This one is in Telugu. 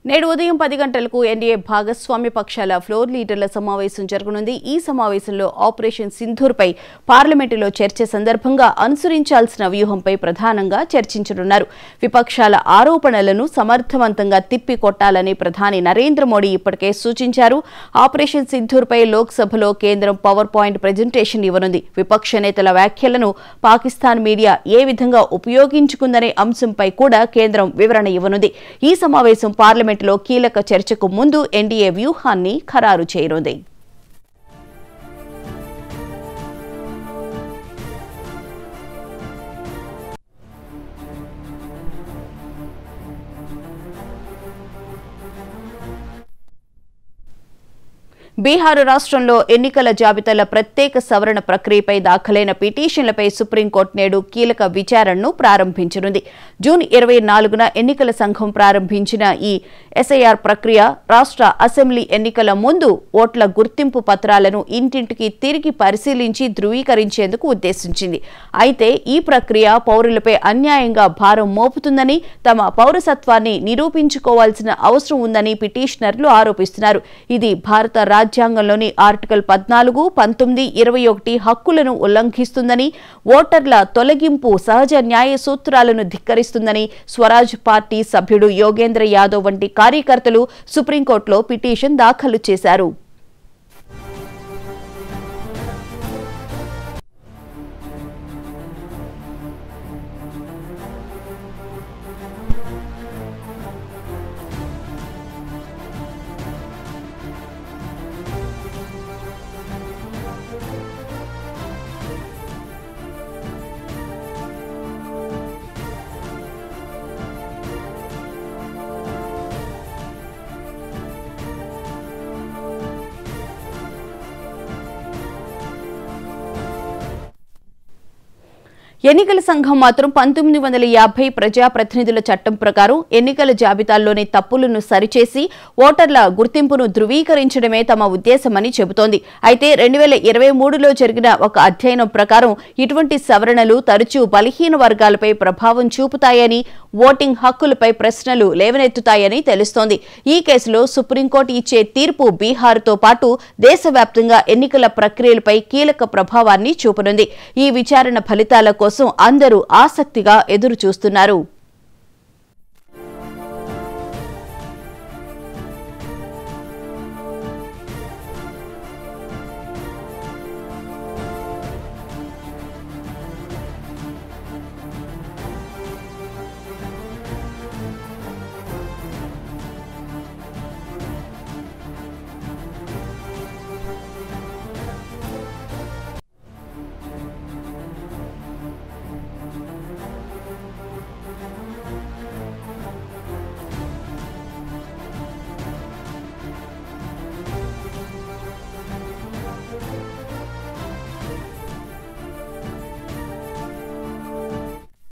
నేడు ఉదయం 10 గంటలకు ఎన్డీఏ భాగస్వామ్య పక్షాల ఫ్లోర్ లీడర్ల సమావేశం జరగనుంది. ఈ సమావేశంలో ఆపరేషన్ సింధూర్పై పార్లమెంటులో చర్చ సందర్భంగా అనుసరించాల్సిన వ్యూహంపై ప్రధానంగా చర్చించనున్నారు. విపక్షాల ఆరోపణలను సమర్థవంతంగా తిప్పికొట్టాలని ప్రధాని నరేంద్ర మోడీ ఇప్పటికే సూచించారు. ఆపరేషన్ సింధూర్పై లోక్సభలో కేంద్రం పవర్ పాయింట్ ప్రెజెంటేషన్ ఇవ్వనుంది. విపక్ష నేతల వ్యాఖ్యలను పాకిస్తాన్ మీడియా ఏ విధంగా ఉపయోగించుకుందనే అంశంపై కూడా కేంద్రం వివరణ ఇవ్వనుంది. ఈ సమావేశం పార్లమెంట్ లో కీలక చర్చకు ముందు ఎన్డీఏ వ్యూహాన్ని ఖరారు చేయనుంది. బీహార్ రాష్ట్రంలో ఎన్నికల జాబితాల ప్రత్యేక సవరణ ప్రక్రియపై దాఖలైన పిటిషన్లపై సుప్రీంకోర్టు నేడు కీలక విచారణను ప్రారంభించనుంది. జూన్ 24న ఎన్నికల సంఘం ప్రారంభించిన ఈ ఎస్ఐఆర్ ప్రక్రియ రాష్ట్ర అసెంబ్లీ ఎన్నికల ముందు ఓట్ల గుర్తింపు పత్రాలను ఇంటింటికి తిరిగి పరిశీలించి ధృవీకరించేందుకు ఉద్దేశించింది. అయితే ఈ ప్రక్రియ పౌరులపై అన్యాయంగా భారం మోపుతుందని, తమ పౌరసత్వాన్ని నిరూపించుకోవాల్సిన అవసరం ఉందని పిటిషనర్లు ఆరోపిస్తున్నారు. ఇది భారత రాజ్యాంగంలోని ఆర్టికల్ 14, 19, 21 హక్కులను ఉల్లంఘిస్తుందని, ఓటర్ల తొలగింపు సహజ న్యాయ సూత్రాలను ధిక్కరిస్తుందని స్వరాజ్ పార్టీ సభ్యుడు యోగేంద్ర యాదవ్ వంటి కార్యకర్తలు సుప్రీంకోర్టులో పిటిషన్ దాఖలు చేశారు. ఎన్నికల సంఘం మాత్రం 1950 ప్రజాప్రతినిధుల చట్టం ప్రకారం ఎన్నికల జాబితాల్లోని తప్పులను సరిచేసి ఓటర్ల గుర్తింపును ధృవీకరించడమే తమ ఉద్దేశమని చెబుతోంది. అయితే 2023లో జరిగిన ఒక అధ్యయనం ప్రకారం ఇటువంటి సవరణలు తరచూ బలహీన వర్గాలపై ప్రభావం చూపుతాయని, ఓటింగ్ హక్కులపై ప్రశ్నలు లేవనెత్తుతాయని తెలుస్తోంది. ఈ కేసులో సుప్రీంకోర్టు ఇచ్చే తీర్పు బీహార్తో పాటు దేశవ్యాప్తంగా ఎన్నికల ప్రక్రియలపై కీలక ప్రభావాన్ని చూపనుంది. ఈ విచారణ ఫలితాల కోసం అందరూ ఆసక్తిగా ఎదురు చూస్తున్నారు.